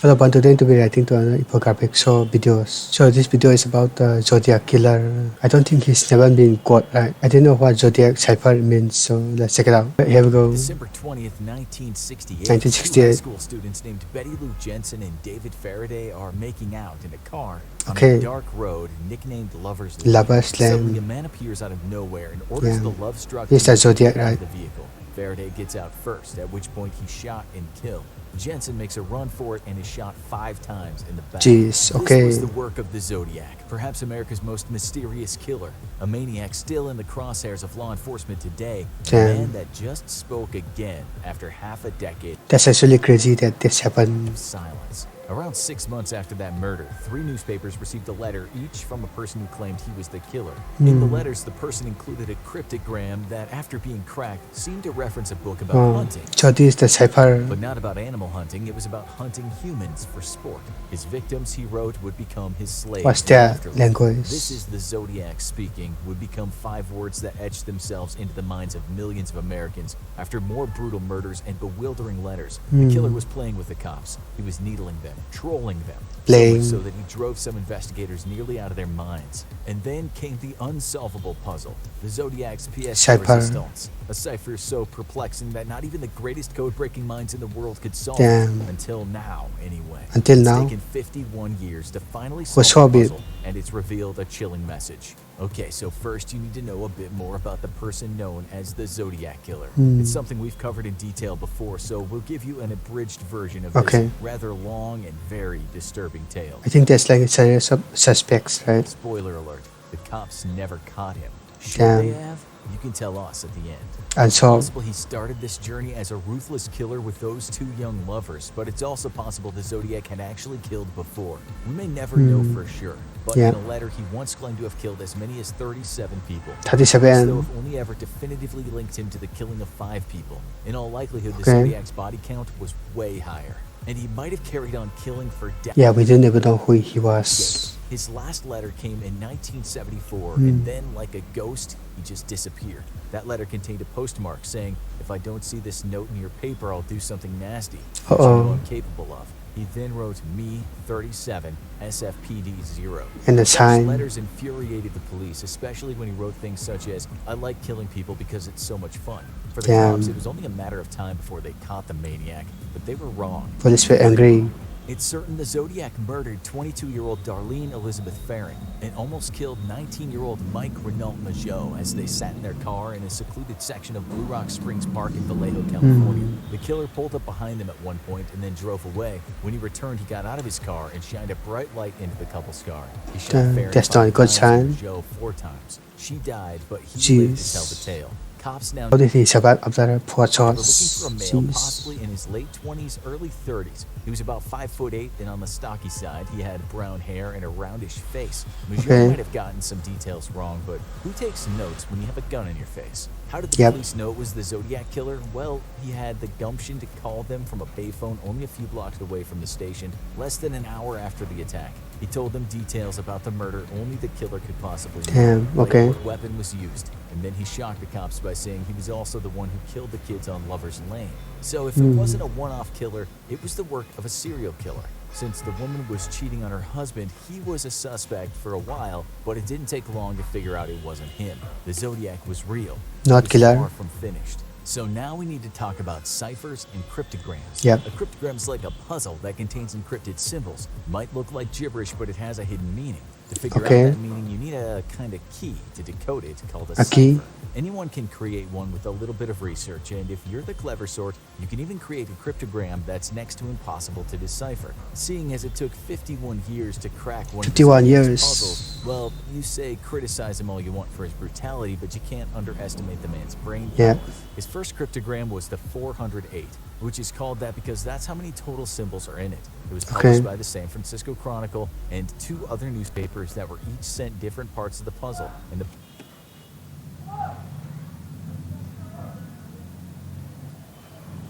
Hello, everyone. Today to be writing to another infographic show videos. So this video is about the Zodiac killer. I don't think he's never been caught, right? I didn't know what Zodiac Cypher means, so let's check it out. Here we go. December 20th, 1968. 1968. Two high school students named Betty Lou Jensen and David Faraday are making out in a car on a dark road nicknamed Lover's Lane. Suddenly, a man appears out of nowhere and orders the love-struck He's a Zodiac, out right? of the vehicle. Faraday gets out first, at which point he's shot and killed. Jensen makes a run for it and is shot 5 times in the back. Jeez, okay. This was the work of the Zodiac, perhaps America's most mysterious killer, a maniac still in the crosshairs of law enforcement today, a man that just spoke again after half a decade. That's actually crazy that this happened. Silence. Around 6 months after that murder, 3 newspapers received a letter, each from a person who claimed he was the killer. In the letters, the person included a cryptogram that, after being cracked, seemed to reference a book about hunting. So this is the Cypher. But not about animal hunting, it was about hunting humans for sport. His victims, he wrote, would become his slaves. What's that language? This is the Zodiac speaking, would become 5 words that etched themselves into the minds of millions of Americans after more brutal murders and bewildering letters. The killer was playing with the cops. He was needling them, trolling them, so that he drove some investigators nearly out of their minds. And then came the unsolvable puzzle, the Zodiac's pièce de résistance, a cipher so perplexing that not even the greatest code-breaking minds in the world could solve it, until now anyway. Until now? It's taken 51 years to finally solve the puzzle, and it's revealed a chilling message. Okay, so first you need to know a bit more about the person known as the Zodiac Killer. It's something we've covered in detail before, so we'll give you an abridged version of this rather long and very disturbing tale. I think there's like a series of suspects, right? Spoiler alert, the cops never caught him. Should they have? You can tell us at the end. And so Possible he started this journey as a ruthless killer with those 2 young lovers, but it's also possible the Zodiac had actually killed before. We may never know for sure, but in a letter he once claimed to have killed as many as 37 people. 37. So if only ever definitively linked him to the killing of 5 people. In all likelihood, the Zodiac's body count was way higher, and he might have carried on killing for decades. Yeah, we didn't even know who he was. His last letter came in 1974, and then, like a ghost, he just disappeared. That letter contained a postmark saying, "If I don't see this note in your paper, I'll do something nasty, which you know I'm capable of." He then wrote me 37 SFPD 0. And the sign. Those letters infuriated the police, especially when he wrote things such as, "I like killing people because it's so much fun." For the cops, it was only a matter of time before they caught the maniac, but they were wrong. Police were angry. It's certain the Zodiac murdered 22-year-old Darlene Elizabeth Farron and almost killed 19-year-old Mike Renault Mageau as they sat in their car in a secluded section of Blue Rock Springs Park in Vallejo, California. The killer pulled up behind them at one point and then drove away. When he returned, he got out of his car and shined a bright light into the couple's car. He shot Farron that's not a good sign. Mageau 4 times. She died, but he lived to tell the tale. Cops now How did he survive after 4 were looking shots? for a male, possibly in his late 20s, early 30s. He was about 5'8", and on the stocky side, he had brown hair and a roundish face. Mageau might have gotten some details wrong, but who takes notes when you have a gun in your face? How did the police know it was the Zodiac Killer? Well, he had the gumption to call them from a payphone only a few blocks away from the station, less than an hour after the attack. He told them details about the murder only the killer could possibly know. Like what weapon was used, and then he shocked the cops by saying he was also the one who killed the kids on Lover's Lane. So if it wasn't a one-off killer, it was the work of a serial killer. Since the woman was cheating on her husband, he was a suspect for a while, but it didn't take long to figure out it wasn't him. The Zodiac was real. Not killer. Far from finished. So now we need to talk about ciphers and cryptograms. Yep. A cryptogram is like a puzzle that contains encrypted symbols. Might look like gibberish, but it has a hidden meaning. To figure out that meaning, you need a kind of key to decode it called a cipher. Key? Anyone can create one with a little bit of research, and if you're the clever sort, you can even create a cryptogram that's next to impossible to decipher. Seeing as it took 51 years to crack one of his puzzles, well, you say criticize him all you want for his brutality, but you can't underestimate the man's brain power. His first cryptogram was the 408, which is called that because that's how many total symbols are in it. It was published by the San Francisco Chronicle and 2 other newspapers that were each sent different parts of the puzzle. And the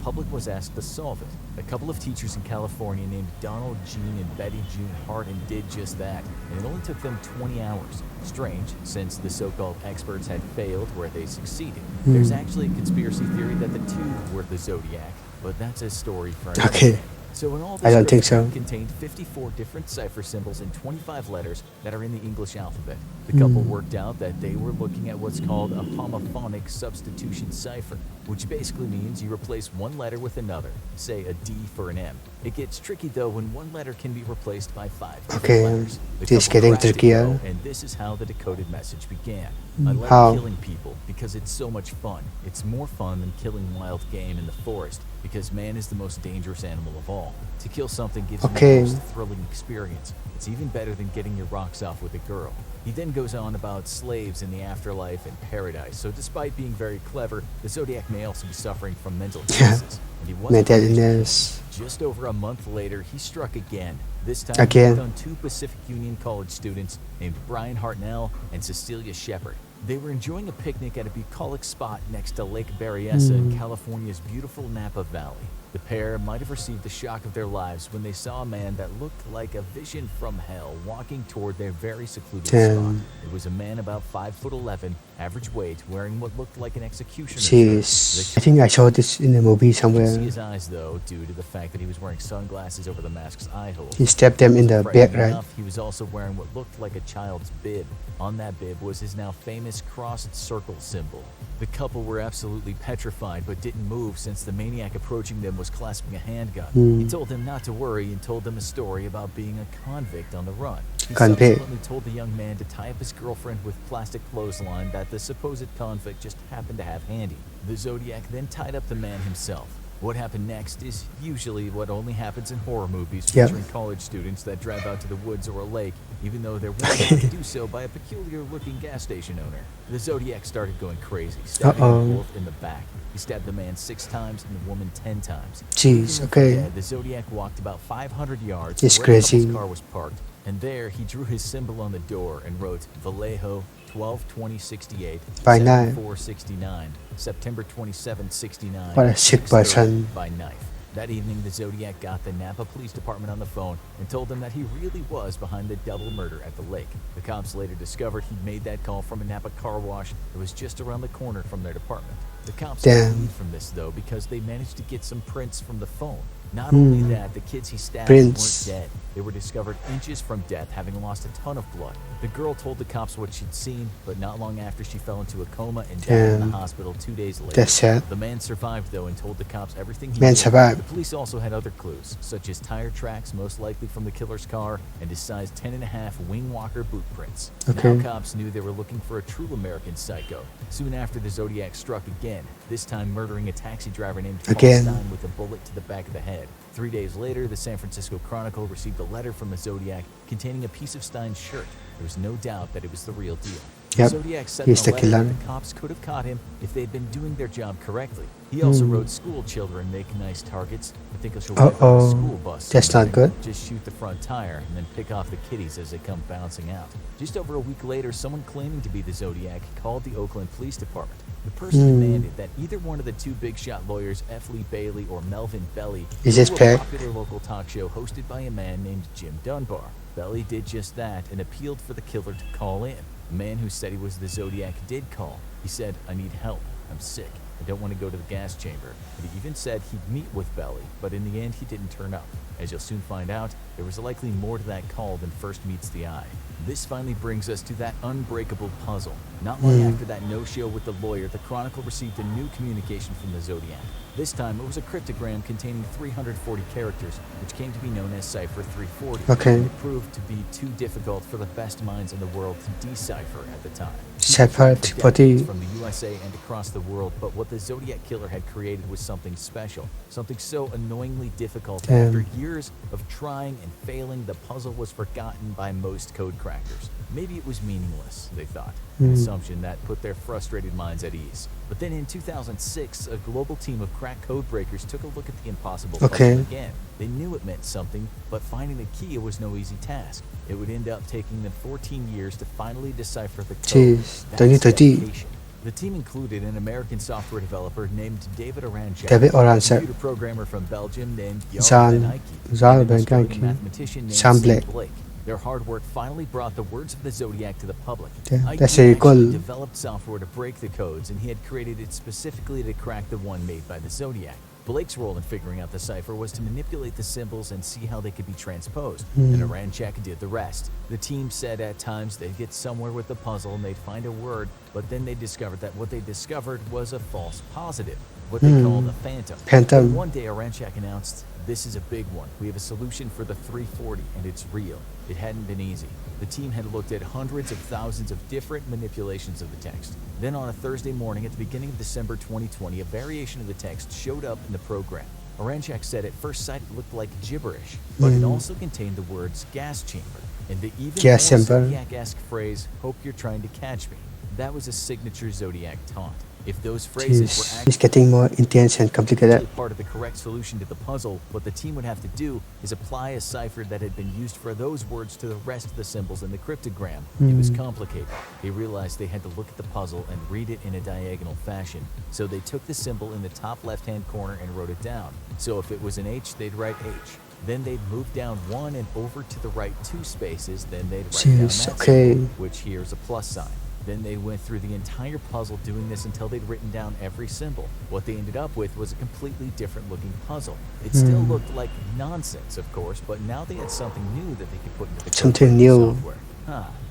public was asked to solve it. A couple of teachers in California named Donald Jean and Betty June Harden did just that, and it only took them 20 hours. Strange, since the so-called experts had failed where they succeeded. There's actually a conspiracy theory that the 2 were the Zodiac, but that's a story for another day. So in all, I this don't think cryptogram so. contained 54 different cipher symbols and 25 letters that are in the English alphabet. The couple worked out that they were looking at what's called a homophonic substitution cipher, which basically means you replace one letter with another, say a D for an M. It gets tricky though when one letter can be replaced by 5 different Okay, letters. The this is couple getting cracked it, trickier. though, and this is how the decoded message began. I like How? killing people because it's so much fun. It's more fun than killing wild game in the forest because man is the most dangerous animal of all. To kill something gives you Okay. the most thrilling experience. It's even better than getting your rocks off with a girl. He then goes on about slaves in the afterlife and paradise. So despite being very clever, the Zodiac may also be suffering from mental illnesses. And he wasn't Mental finished. illness. Just over a month later, he struck again. This time Again. he worked on 2 Pacific Union College students named Brian Hartnell and Cecilia Shepard. They were enjoying a picnic at a bucolic spot next to Lake Berryessa in California's beautiful Napa Valley. The pair might have received the shock of their lives when they saw a man that looked like a vision from hell walking toward their very secluded spot. It was a man about 5'11", average weight, wearing what looked like an executioner's Jeez. I hood. think I saw this in a movie You can see somewhere. his eyes though, due to the fact that he was wearing sunglasses over the mask's eye hole. He stabbed them in the back, Frightening right? enough, he was also wearing what looked like a child's bib. On that bib was his now famous crossed circle symbol. The couple were absolutely petrified but didn't move since the maniac approaching them was clasping a handgun. He told them not to worry and told them a story about being a convict on the run. He Convict. subsequently told the young man to tie up his girlfriend with plastic clothesline that the supposed convict just happened to have handy. The Zodiac then tied up the man himself. What happened next is usually what only happens in horror movies Yep. featuring college students that drive out to the woods or a lake, even though they're warned not to do so by a peculiar-looking gas station owner. The Zodiac started going crazy, stabbing them both in the back. He stabbed the man 6 times and the woman 10 times. Jeez, Even okay. dead, the Zodiac walked about 500 yards It's to where the crazy. couple's car was parked, and there he drew his symbol on the door and wrote Vallejo 12/20/68, By knife. 469, September 27/69. What a sick 6:30 person. by knife. That evening, the Zodiac got the Napa Police Department on the phone and told them that he really was behind the double murder at the lake. The cops later discovered he'd made that call from a Napa car wash that was just around the corner from their department. The cops got Damn. a lead from this, though, because they managed to get some prints from the phone. Not only that, the kids he stabbed Prints. weren't dead. They were discovered inches from death, having lost a ton of blood. The girl told the cops what she'd seen, but not long after she fell into a coma and died in Damn. the hospital 2 days later. That's sad. The man survived, though, and told the cops everything he Man did. survived. The police also had other clues, such as tire tracks, most likely from the killer's car, and his size 10.5 wing walker boot prints. Okay. Now cops knew they were looking for a true American psycho. Soon after, the Zodiac struck again, this time murdering a taxi driver named Paul Again. Stein with a bullet to the back of the head. 3 days later, the San Francisco Chronicle received a letter from the Zodiac containing a piece of Stein's shirt. There was no doubt that it was the real deal. Yep, The Zodiac said he's in the the letter killer. that the cops could have caught him if they'd been doing their job correctly. He also wrote, "School children make nice targets. I think I shall wait for the school bus. That's not good. Just shoot the front tire and then pick off the kiddies as they come bouncing out." Just over a week later, someone claiming to be the Zodiac called the Oakland Police Department. The person demanded that either one of the 2 big shot lawyers, F. Lee Bailey or Melvin Belly, Is go this to a pack? popular local talk show hosted by a man named Jim Dunbar. Belly did just that and appealed for the killer to call in. The man who said he was the Zodiac did call. He said, "I need help. I'm sick. I don't want to go to the gas chamber." And he even said he'd meet with Belly, but in the end he didn't turn up. As you'll soon find out, there was likely more to that call than first meets the eye. This finally brings us to that unbreakable puzzle. Not long after that no-show with the lawyer, the Chronicle received a new communication from the Zodiac. This time, it was a cryptogram containing 340 characters, which came to be known as Cypher 340. Okay. It proved to be too difficult for the best minds in the world to decipher at the time. Cypher People 340. from the USA and across the world, but what the Zodiac killer had created was something special, something so annoyingly difficult that after years of trying and failing, the puzzle was forgotten by most code crackers. Maybe it was meaningless, they thought, an assumption that put their frustrated minds at ease. But then in 2006, a global team of crack code breakers took a look at the impossible Okay. puzzle again. They knew it meant something, but finding the key was no easy task. It would end up taking them 14 years to finally decipher the code. Jeez, That's 2030. dedication. The team included an American software developer named David Oranjak, David Oranjak. a computer programmer from Belgium named Jan- Jan Ben Jan and Ben an Australian Eyck. mathematician named Sam Steve Blake. Blake. Their hard work finally brought the words of the Zodiac to the public. Yeah, Ike that's actually very cool. developed software to break the codes, and he had created it specifically to crack the one made by the Zodiac. Blake's role in figuring out the cipher was to manipulate the symbols and see how they could be transposed, and Aranchak did the rest. The team said at times they'd get somewhere with the puzzle and they'd find a word, but then they discovered that what they discovered was a false positive, what they called a phantom. Phantom. One day Aranchak announced, "This is a big one. We have a solution for the 340 and it's real." It hadn't been easy. The team had looked at hundreds of thousands of different manipulations of the text. Then on a Thursday morning at the beginning of December 2020, a variation of the text showed up in the program. Aranchak said at first sight it looked like gibberish, but it also contained the words gas chamber and the even more Gas chamber. Zodiac-esque phrase, "Hope you're trying to catch me." That was a signature Zodiac taunt. If those phrases were Jeez, actually it's getting more intense and complicated. part of the correct solution to the puzzle, what the team would have to do is apply a cipher that had been used for those words to the rest of the symbols in the cryptogram. It was complicated. They realized they had to look at the puzzle and read it in a diagonal fashion. So they took the symbol in the top left-hand corner and wrote it down. So if it was an H, they'd write H. Then they'd move down one and over to the right 2 spaces. Then they'd write down Jeez, that okay. symbol, which here's a plus sign. Then they went through the entire puzzle doing this until they'd written down every symbol. What they ended up with was a completely different looking puzzle. It still looked like nonsense, of course, but now they had something new that they could put into the Something code new. software.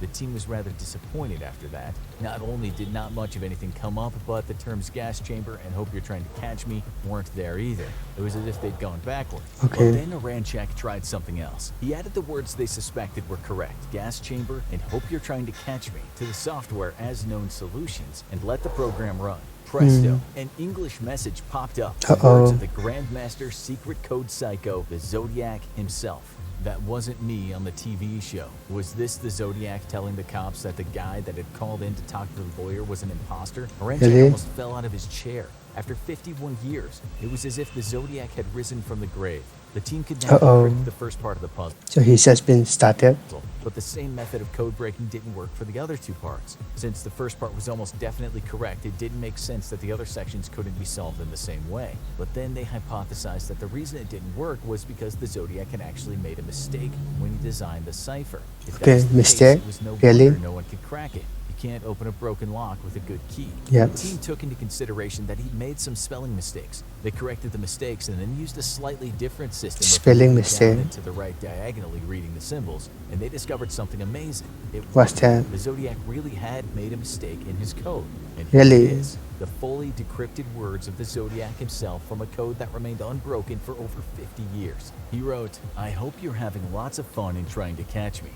The team was rather disappointed after that. Not only did not much of anything come up, but the terms gas chamber and hope you're trying to catch me weren't there either. It was as if they'd gone backward. Okay. But then Aranchak tried something else. He added the words they suspected were correct, gas chamber and hope you're trying to catch me, to the software as known solutions and let the program run. Presto, an English message popped up. The words of the Grandmaster Secret Code Psycho, the Zodiac himself. That wasn't me on the TV show. Was this the Zodiac telling the cops that the guy that had called in to talk to the lawyer was an imposter? Aranchak Really? almost fell out of his chair. After 51 years, it was as if the Zodiac had risen from the grave. The team could now decrypt the first part of the puzzle. So he's just been started. But the same method of code breaking didn't work for the other 2 parts. Since the first part was almost definitely correct, it didn't make sense that the other sections couldn't be solved in the same way. But then they hypothesized that the reason it didn't work was because the Zodiac had actually made a mistake when he designed the cipher. If that Okay, was the mistake? Case, it was no Really? wonder no one could crack it. You can't open a broken lock with a good key. Yep. The team took into consideration that he'd made some spelling mistakes. They corrected the mistakes and then used a slightly different system of Spelling moving mistake. down and to the right diagonally reading the symbols, and they discovered something amazing. What's that? The Zodiac really had made a mistake in his code. And Really? here it is, the fully decrypted words of the Zodiac himself from a code that remained unbroken for over 50 years. He wrote, "I hope you're having lots of fun in trying to catch me."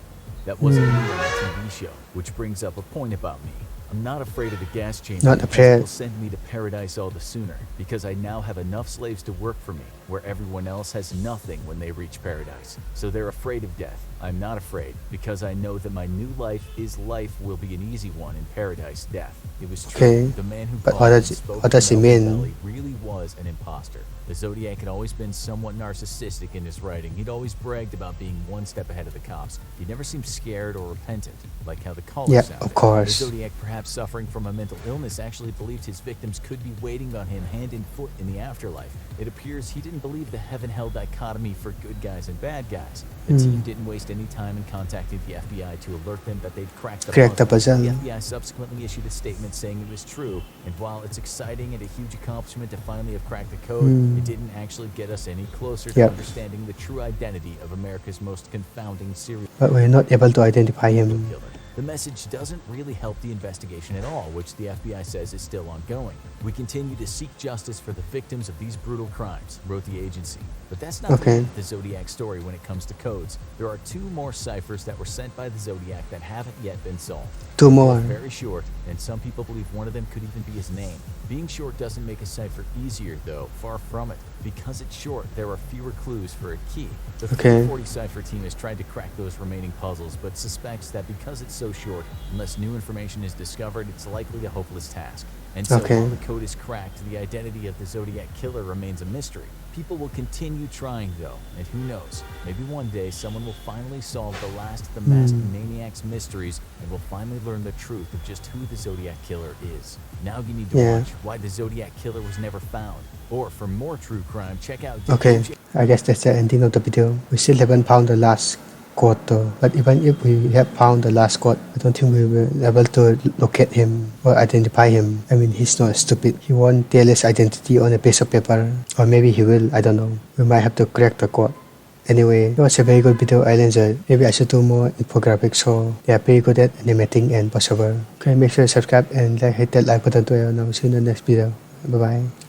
That wasn't me on the TV show, which brings up a point about me. I'm not afraid of the gas chamber. Not because afraid. It will send me to paradise all the sooner, because I now have enough slaves to work for me, where everyone else has nothing when they reach paradise. So they're afraid of death. I'm not afraid, because I know that my new life will be an easy one in paradise. Death. It was true. Okay, The man who but called what and does it- spoke what does from he Melvin mean? Valley really was an imposter. The Zodiac had always been somewhat narcissistic in his writing. He'd always bragged about being one step ahead of the cops. He never seemed scared or repentant, like how the caller Yeah, sounded. of course. The Zodiac, perhaps suffering from a mental illness, actually believed his victims could be waiting on him hand and foot in the afterlife. It appears he didn't believe the heaven-hell dichotomy for good guys and bad guys. The team didn't waste any time in contacting the FBI to alert them that they'd cracked the Cracked the puzzle. puzzle. The FBI subsequently issued a statement saying it was true, and while it's exciting and a huge accomplishment to finally have cracked the code, it didn't actually get us any closer to Yep. understanding the true identity of America's most confounding serial But we're not able to identify him. killer. The message doesn't really help the investigation at all, which the FBI says is still ongoing. "We continue to seek justice for the victims of these brutal crimes," wrote the agency. But that's not Okay. the Zodiac story when it comes to codes. There are 2 more ciphers that were sent by the Zodiac that haven't yet been solved. 2 more. They're very short, and some people believe one of them could even be his name. Being short doesn't make a cipher easier, though, far from it. Because it's short, there are fewer clues for a key. The Okay. 340 cipher team has tried to crack those remaining puzzles, but suspects that because it's so short, unless new information is discovered, it's likely a hopeless task. And so Okay. while the code is cracked, the identity of the Zodiac killer remains a mystery. People will continue trying, though, and who knows, maybe one day someone will finally solve the last of the masked maniac's mysteries and will finally learn the truth of just who the Zodiac killer is. Now you need to Yeah. watch Why the Zodiac Killer Was Never Found. Or for more true crime, check out Okay, I guess that's the ending of the video. We still haven't found the last code though. But even if we have found the last code, I don't think we will be able to locate him or identify him. I mean, he's not stupid. He won't tell his identity on a piece of paper, or maybe he will, I don't know. We might have to crack the code. Anyway, it was a very good video I enjoyed. Maybe I should do more infographics, so they are pretty good at animating and voiceover. Okay, make sure to subscribe and hit that like button to now. See you in the next video. Bye bye.